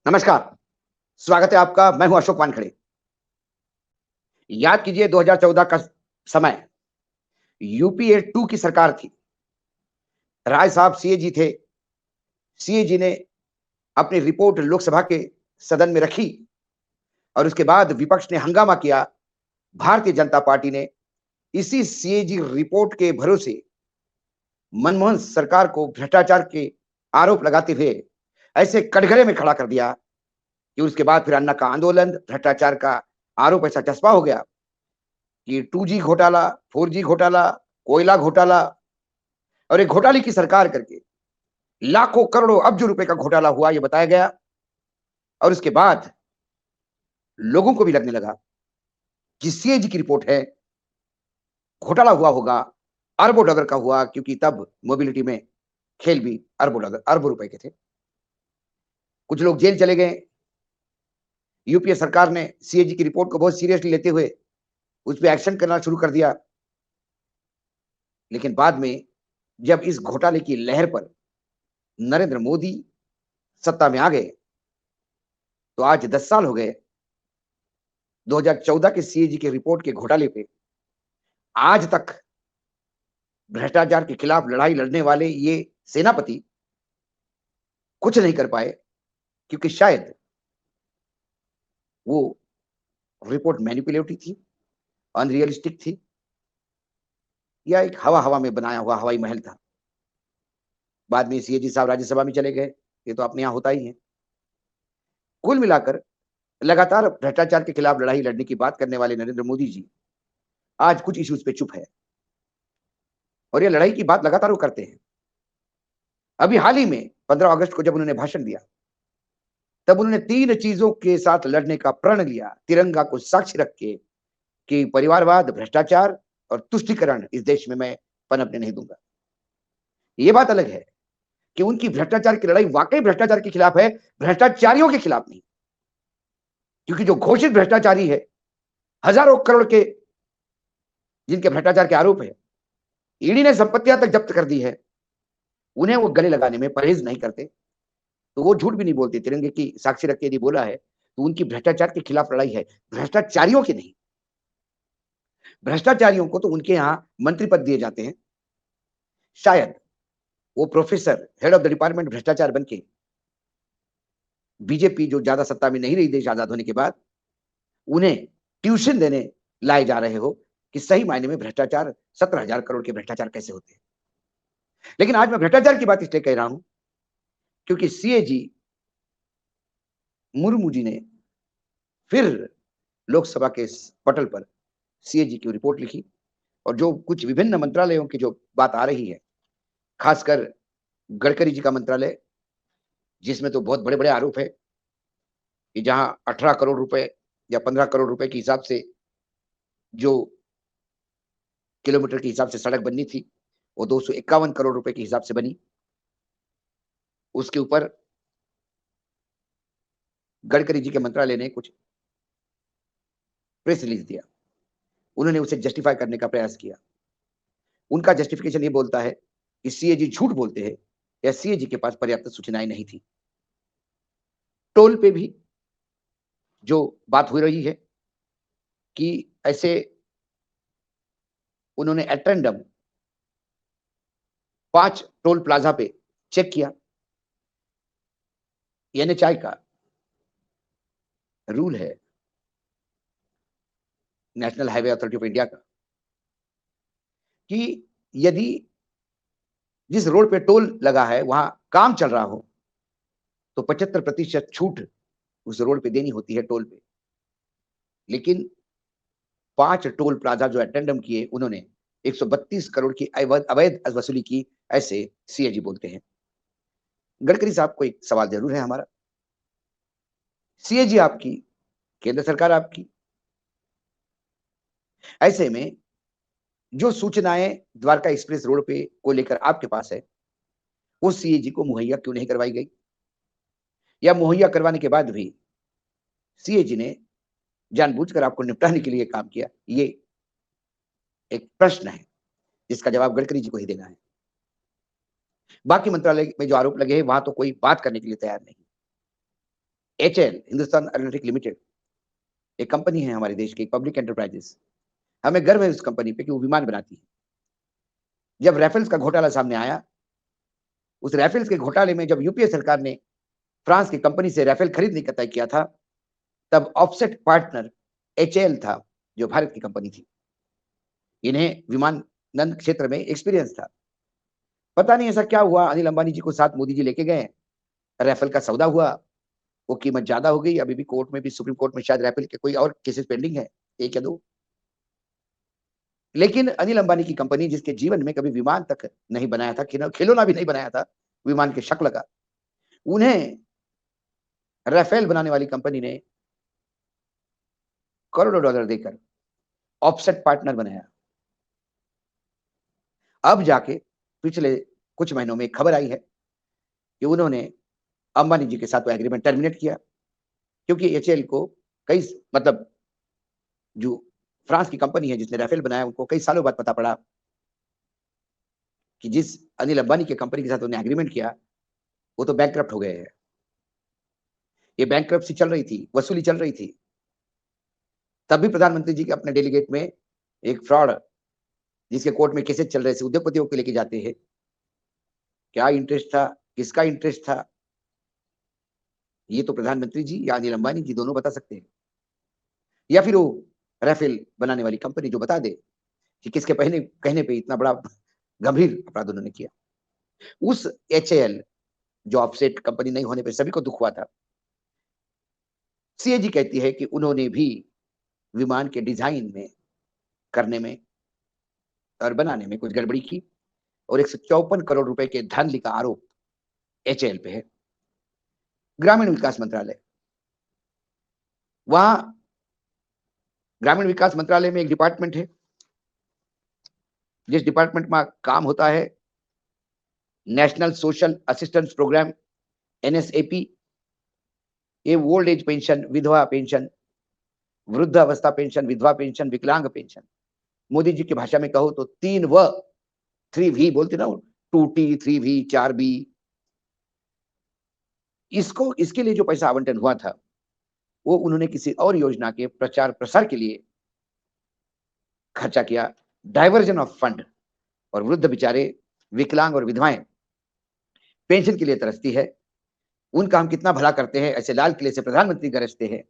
नमस्कार, स्वागत है आपका। मैं हूं अशोक वानखड़े। याद कीजिए 2014 का समय, यूपीए 2 की सरकार थी। राय साहब सीएजी थे। सीएजी ने अपनी रिपोर्ट लोकसभा के सदन में रखी और उसके बाद विपक्ष ने हंगामा किया। भारतीय जनता पार्टी ने इसी सीएजी रिपोर्ट के भरोसे मनमोहन सरकार को भ्रष्टाचार के आरोप लगाते हुए ऐसे कटघरे में खड़ा कर दिया कि उसके बाद फिर अन्ना का आंदोलन, भ्रष्टाचार का आरोप ऐसा चस्पा हो गया कि 2G घोटाला, 4G घोटाला, कोयला घोटाला और एक घोटाले की सरकार करके लाखों करोड़ों अब्जों रुपए का घोटाला हुआ, ये बताया गया। और उसके बाद लोगों को भी लगने लगा कि सीएजी की रिपोर्ट है, घोटाला हुआ होगा, अरबों डॉलर का हुआ, क्योंकि तब मोबिलिटी में खेल भी अरबों डॉलर, अरबों रुपए के थे। कुछ लोग जेल चले गए। यूपीए सरकार ने सीएजी की रिपोर्ट को बहुत सीरियसली लेते हुए उस पे एक्शन करना शुरू कर दिया। लेकिन बाद में जब इस घोटाले की लहर पर नरेंद्र मोदी सत्ता में आ गए, तो आज 10 साल हो गए 2014 के सीएजी के रिपोर्ट के घोटाले पे। आज तक भ्रष्टाचार के खिलाफ लड़ाई लड़ने वाले ये सेनापति कुछ नहीं कर पाए, क्योंकि शायद वो रिपोर्ट मैनिपुलेटिव थी, अनरियलिस्टिक थी, या एक हवा-हवा में बनाया हुआ हवाई महल था। बाद में सीएजी साहब राज्यसभा में चले गए, ये तो अपने यहाँ होता ही है। कुल मिलाकर लगातार भ्रष्टाचार के खिलाफ लड़ाई लड़ने की बात करने वाले नरेंद्र मोदी जी आज कुछ इश्यूज पे चुप है, और ये लड़ाई की बात लगातार वो करते हैं। अभी हाल ही में 15 अगस्त को जब उन्होंने भाषण दिया, तब उन्होंने 3 चीजों के साथ लड़ने का प्रण लिया, तिरंगा को साक्षी रख के, कि परिवारवाद, भ्रष्टाचार और तुष्टीकरण इस देश में मैं पनपने नहीं दूंगा। ये बात अलग है कि उनकी भ्रष्टाचार की लड़ाई वाकई भ्रष्टाचार के खिलाफ है, भ्रष्टाचारियों के खिलाफ नहीं। क्योंकि जो घोषित भ्रष्टाचारी है, हजारों करोड़ के जिनके भ्रष्टाचार के आरोप है, ईडी ने संपत्तियां तक जब्त कर दी है, उन्हें वो गले लगाने में परहेज नहीं करते। तो वो झूठ भी नहीं बोलते। तिरंगे की साक्षी रख के यदि बोला है, तो उनकी भ्रष्टाचार के खिलाफ लड़ाई है, भ्रष्टाचारियों की नहीं। भ्रष्टाचारियों को तो उनके यहां मंत्री पद दिए जाते हैं। शायद वो professor, head of the department भ्रष्टाचार बन के बीजेपी जो ज्यादा सत्ता में नहीं रही देश आजाद होने के बाद, उन्हें ट्यूशन देने लाए जा रहे हो कि सही मायने में भ्रष्टाचार, 17,000 करोड़ के भ्रष्टाचार कैसे होते हैं। लेकिन आज मैं भ्रष्टाचार की बात इसलिए कह रहा हूं, क्योंकि सीएजी मुर्मू जी ने फिर लोकसभा के पटल पर सीएजी की रिपोर्ट लिखी, और जो कुछ विभिन्न मंत्रालयों की जो बात आ रही है, खासकर गडकरी जी का मंत्रालय, जिसमें तो बहुत बड़े बड़े आरोप है कि जहां 18 करोड़ रुपए या 15 करोड़ रुपए के हिसाब से जो किलोमीटर के हिसाब से सड़क बननी थी, वो 251 करोड़ रुपए के हिसाब से बनी। उसके ऊपर गडकरी जी के मंत्रालय ने कुछ प्रेस रिलीज दिया, उन्होंने उसे जस्टिफाई करने का प्रयास किया। उनका जस्टिफिकेशन ये बोलता है कि सीएजी झूठ बोलते हैं, या सीएजी के पास पर्याप्त सूचनाएं नहीं थी। टोल पे भी जो बात हो रही है कि ऐसे उन्होंने एट रैंडम 5 टोल प्लाजा पे चेक किया। एनएचआई का रूल है, national highway authority of India का, कि यदि जिस रोड पे टोल लगा है वहां काम चल रहा हो, तो 75% छूट उस रोड पे देनी होती है टोल पे। लेकिन 5 टोल प्लाजा जो अटेंडम किए, उन्होंने 132 करोड़ की अवैध वसूली की, ऐसे सीएजी बोलते हैं। गडकरी साहब को एक सवाल जरूर है हमारा, सीएजी आपकी, केंद्र सरकार आपकी, ऐसे में जो सूचनाएं द्वारका एक्सप्रेस रोड पे को लेकर आपके पास है, वो सीएजी को मुहैया क्यों नहीं करवाई गई, या मुहैया करवाने के बाद भी सीएजी ने जानबूझकर आपको निपटाने के लिए काम किया? ये एक प्रश्न है जिसका जवाब गडकरी जी को ही देना है। बाकी मंत्रालय में जो आरोप लगे हैं, वहां तो कोई बात करने के लिए तैयार नहीं। HAL, हिंदुस्तान एरोनॉटिक लिमिटेड, एक कंपनी है हमारे देश की, पब्लिक एंटरप्राइजेस। हमें गर्व है उस कंपनी पे कि वो विमान बनाती है। जब राफेल्स का घोटाला सामने आया, उस राफेल्स के घोटाले में जब यूपीए सरकार ने फ्रांस की कंपनी से राफेल खरीदने का तय किया था, तब ऑफसेट पार्टनर HAL था, जो भारत की कंपनी थी। इन्हें विमानन क्षेत्र में एक्सपीरियंस था। पता नहीं ऐसा क्या हुआ, अनिल अंबानी जी को साथ मोदी जी लेके गए, राफेल का सौदा हुआ, वो कीमत ज्यादा हो गई। अभी भी कोर्ट में भी, सुप्रीम कोर्ट में शायद राफेल के कोई और केसेस पेंडिंग है, 1 या 2। लेकिन अनिल अंबानी की कंपनी, जिसके जीवन में कभी विमान तक नहीं बनाया था, खिलौना भी नहीं बनाया था विमान के शक्ल का, उन्हें राफेल बनाने वाली कंपनी ने करोड़ों डॉलर देकर ऑफसेट पार्टनर बनाया। अब जाके पिछले कुछ महीनों में खबर आई है कि उन्होंने अंबानी जी के साथ वो एग्रीमेंट टर्मिनेट किया, क्योंकि HAL को कई, मतलब जो फ्रांस की कंपनी है जिसने राफेल बनाया, उनको कई सालों बाद पता पड़ा कि जिस अनिल अंबानी की कंपनी के साथ उन्होंने एग्रीमेंट किया, वो तो बैंकक्रप्ट हो गए हैं। ये बैंकक्रप्सी चल रही थी, वसूली चल रही थी। तब भी प्रधानमंत्री जी के अपने डेलीगेट में एक फ्रॉड, जिसके कोर्ट में केसेस चल रहे थे, उद्योगपतियों को लेके जाते हैं। क्या इंटरेस्ट था, किसका इंटरेस्ट था, ये तो प्रधानमंत्री जी या अनिल अंबानी जी दोनों बता सकते हैं, या फिर वो राफेल बनाने वाली कंपनी जो बता दे कि किसके कहने पे इतना बड़ा गंभीर अपराध उन्होंने किया। उस HAL, जो ऑफसेट कंपनी नहीं होने पे सभी को दुख हुआ था, CAG कहती है कि उन्होंने भी विमान के डिजाइन में, करने में और बनाने में कुछ गड़बड़ी की, और 154 करोड़ रुपए के धांधली का आरोप HAL पे है। ग्रामीण विकास मंत्रालय, वहां ग्रामीण विकास मंत्रालय में एक डिपार्टमेंट है, जिस डिपार्टमेंट में काम होता है national social assistance program, NSAP। ये ओल्ड एज पेंशन, विधवा पेंशन, वृद्धावस्था पेंशन, विधवा पेंशन, विकलांग पेंशन, मोदी जी की भाषा में कहो तो 3V बोलते ना, 2T, 3V, 4B। इसके लिए जो पैसा आवंटन हुआ था, वो उन्होंने किसी और योजना के प्रचार प्रसार के लिए खर्चा किया। Diversion of fund. और वृद्ध बेचारे, विकलांग और विधवाएं पेंशन के लिए तरसती है, उनका हम कितना भला करते हैं, ऐसे लाल किले से प्रधानमंत्री गरजते हैं,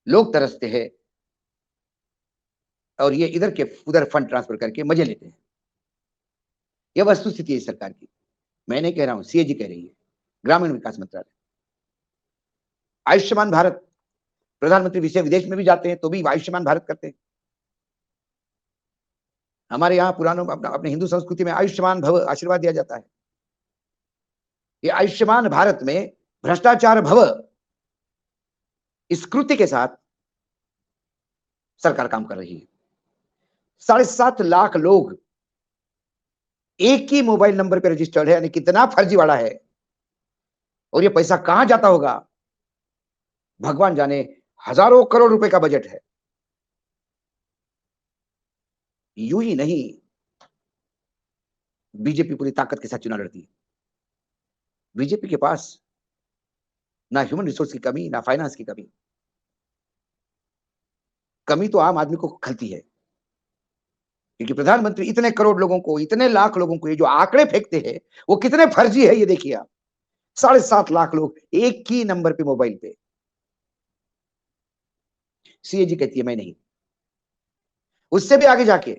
लोग तरसते हैं, और ये इधर के उधर फंड ट्रांसफर करके मजे लेते हैं। यह वस्तुस्थिति है सरकार की। मैं नहीं कह रहा हूं, CAG कह रही है, ग्रामीण विकास मंत्रालय। आयुष्मान भारत, प्रधानमंत्री विदेश में भी जाते हैं तो भी आयुष्मान भारत करते हैं। हमारे यहाँ पुरानों अपने हिंदू संस्कृति में आयुष्मान भव आशीर्वाद दिया जाता है। ये आयुष्मान भारत में भ्रष्टाचार भव इस कृत्य के साथ सरकार काम कर रही है। 7.5 लाख लोग एक ही मोबाइल नंबर पर रजिस्टर्ड है, यानी कितना फर्जीवाड़ा है, और ये पैसा कहां जाता होगा भगवान जाने। हजारों करोड़ रुपए का बजट है। यूं ही नहीं बीजेपी पूरी ताकत के साथ चुनाव लड़ती है। बीजेपी के पास ना ह्यूमन रिसोर्स की कमी, ना फाइनेंस की कमी। कमी तो आम आदमी को खलती है, क्योंकि प्रधानमंत्री इतने करोड़ लोगों को, इतने लाख लोगों को ये जो आंकड़े फेंकते हैं, वो कितने फर्जी है ये देखिए आप। 7.5 लाख लोग एक ही नंबर पे, मोबाइल पे। CAG कहती है मैं नहीं। उससे भी आगे जाके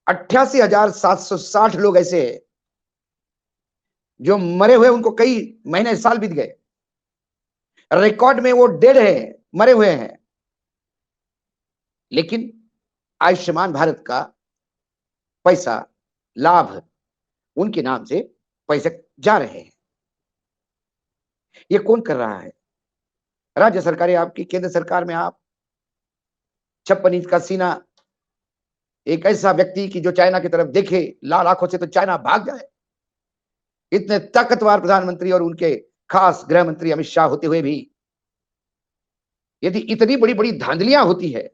88,760 लोग ऐसे हैं जो मरे हुए, उनको कई महीने साल बीत गए, रिकॉर्ड में वो डेड है, मरे हुए हैं, लेकिन आयुष्मान भारत का पैसा, लाभ उनके नाम से पैसे जा रहे हैं। ये कौन कर रहा है? राज्य सरकारें आपकी, केंद्र सरकार में आप। 56 इंच का सीना, एक ऐसा व्यक्ति की जो चाइना की तरफ देखे लाल आंखों से तो चाइना भाग जाए। इतने ताकतवर प्रधानमंत्री और उनके खास गृह मंत्री अमित शाह होते हुए भी यदि इतनी बड़ी बड़ी धांधलियां होती है,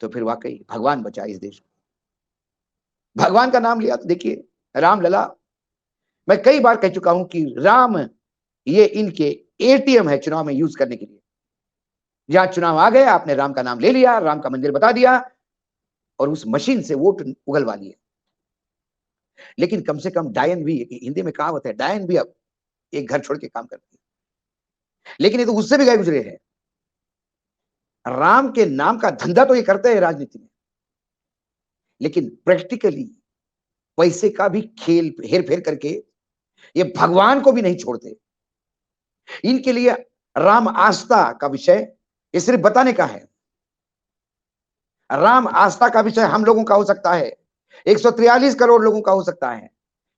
तो फिर वाकई भगवान बचाए इस देश को। भगवान का नाम लिया तो देखिए, रामलला मैं कई बार कह चुका हूं कि राम ये इनके एटीएम है चुनाव में यूज करने के लिए। जहां चुनाव आ गए, आपने राम का नाम ले लिया, राम का मंदिर बता दिया और उस मशीन से वोट उगलवा लिए। लेकिन कम से कम डायन भी, हिंदी में कहावत है, डायन भी अब एक घर छोड़ के काम करती है। लेकिन ये तो उससे भी गए गुजरे हैं। राम के नाम का धंधा तो ये करते हैं राजनीति में, लेकिन प्रैक्टिकली पैसे का भी खेल हेर फेर करके ये भगवान को भी नहीं छोड़ते। इनके लिए राम आस्था का विषय ये सिर्फ बताने का है। राम आस्था का विषय हम लोगों का हो सकता है, 143 करोड़ लोगों का हो सकता है,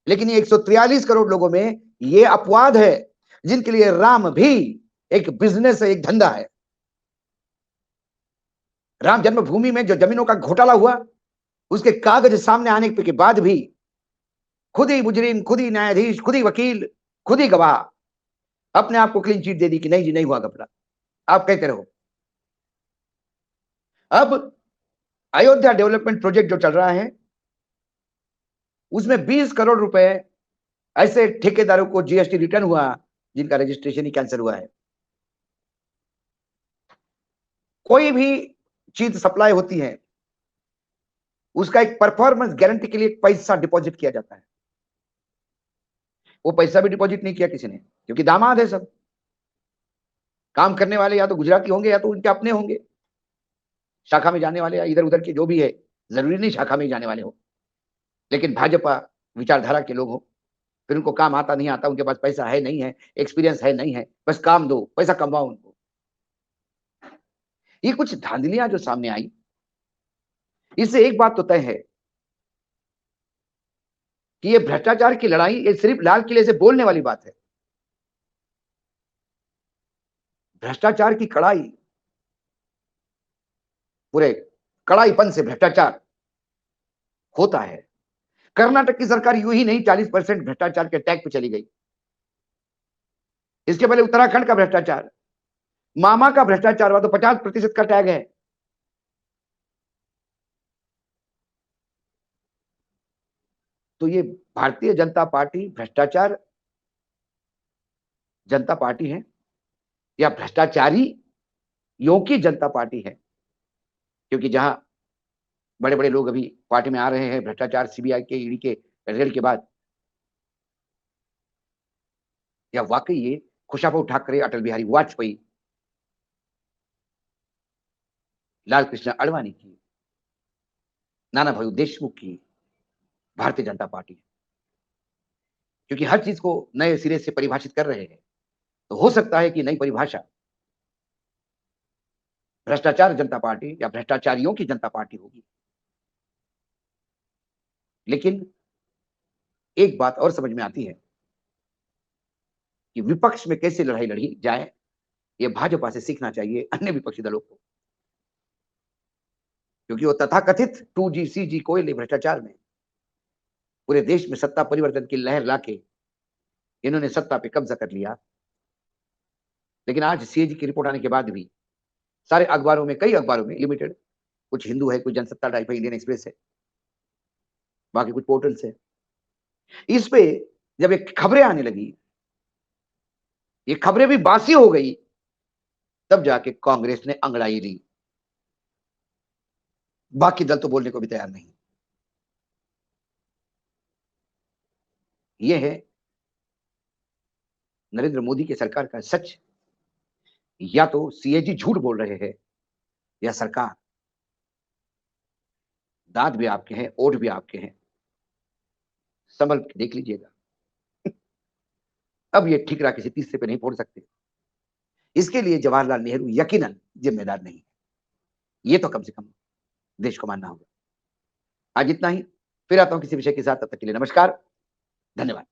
लेकिन ये 143 करोड़ लोगों में ये अपवाद है जिनके लिए राम भी एक बिजनेस है, एक धंधा है। राम जन्मभूमि में जो जमीनों का घोटाला हुआ, उसके कागज सामने आने के बाद भी खुद ही मुजरिम, खुद ही न्यायाधीश, खुद ही वकील, खुद ही गवाह अपने आप को क्लीन चिट दे दी कि नहीं जी, नहीं हुआ घपला, आप कहते रहो। अब अयोध्या डेवलपमेंट प्रोजेक्ट जो चल रहा है, उसमें 20 करोड़ रुपए ऐसे ठेकेदारों को जीएसटी रिटर्न हुआ जिनका रजिस्ट्रेशन ही कैंसिल हुआ है। कोई भी चीज सप्लाई होती है, उसका एक परफॉर्मेंस गारंटी के लिए एक पैसा डिपॉजिट किया जाता है। वो पैसा भी डिपॉजिट नहीं किया किसी ने, क्योंकि दामाद है सब। काम करने वाले या तो गुजराती होंगे या तो उनके अपने होंगे, शाखा में जाने वाले या इधर उधर के जो भी है, जरूरी नहीं शाखा में ही जाने वाले हो, लेकिन भाजपा विचारधारा के लोग हो। फिर उनको काम आता नहीं आता, उनके पास पैसा है नहीं है, एक्सपीरियंस है नहीं है, बस काम दो, पैसा कमवाओ उनको। ये कुछ धांधलियां जो सामने आई, इससे एक बात तो तय है कि ये भ्रष्टाचार की लड़ाई ये सिर्फ लाल किले से बोलने वाली बात है। भ्रष्टाचार की कड़ाई, पूरे कड़ाईपन से भ्रष्टाचार होता है। कर्नाटक की सरकार यूं ही नहीं 40% भ्रष्टाचार के टैग पे चली गई। इसके पहले उत्तराखंड का भ्रष्टाचार, मामा का भ्रष्टाचार हुआ तो 50% का टैग है। तो ये भारतीय जनता पार्टी भ्रष्टाचार जनता पार्टी है या भ्रष्टाचारी यों की जनता पार्टी है? क्योंकि जहां बड़े बड़े लोग अभी पार्टी में आ रहे हैं भ्रष्टाचार, सीबीआई के, ईडी के रेड के बाद, या वाकई ये खुशाबू ठाकरे, अटल बिहारी वाजपेयी, लाल कृष्ण आडवाणी की, नाना भाई देशमुख की भारतीय जनता पार्टी? क्योंकि हर चीज को नए सिरे से परिभाषित कर रहे हैं, तो हो सकता है कि नई परिभाषा भ्रष्टाचार जनता पार्टी या भ्रष्टाचारियों की जनता पार्टी होगी। लेकिन एक बात और समझ में आती है कि विपक्ष में कैसे लड़ाई लड़ी जाए, यह भाजपा से सीखना चाहिए अन्य विपक्षी दलों को। क्योंकि वो तथाकथित 2G CG कोयले भ्रष्टाचार में पूरे देश में सत्ता परिवर्तन की लहर लाके इन्होंने सत्ता पे कब्जा कर लिया। लेकिन आज सीएजी की रिपोर्ट आने के बाद भी सारे अखबारों में, कई अखबारों में, लिमिटेड, कुछ हिंदू है, कुछ जनसत्ता टाइप है, इंडियन एक्सप्रेस है, बाकी कुछ पोर्टल्स है, इस पे जब ये खबरें आने लगी, ये खबरें भी बासी हो गई, तब जाके कांग्रेस ने अंगड़ाई ली। बाकी दल तो बोलने को भी तैयार नहीं। ये है नरेंद्र मोदी की सरकार का सच। या तो सीएजी झूठ बोल रहे हैं या सरकार, दांत भी आपके हैं, ओठ भी आपके हैं, संभल के देख लीजिएगा। अब ये ठीकरा किसी तीसरे पे नहीं फोड़ सकते। इसके लिए जवाहरलाल नेहरू यकीनन जिम्मेदार नहीं है, ये तो कम से कम देश को मानना होगा। आज इतना ही, फिर आता हूं किसी विषय के साथ, तब तक के लिए नमस्कार, धन्यवाद।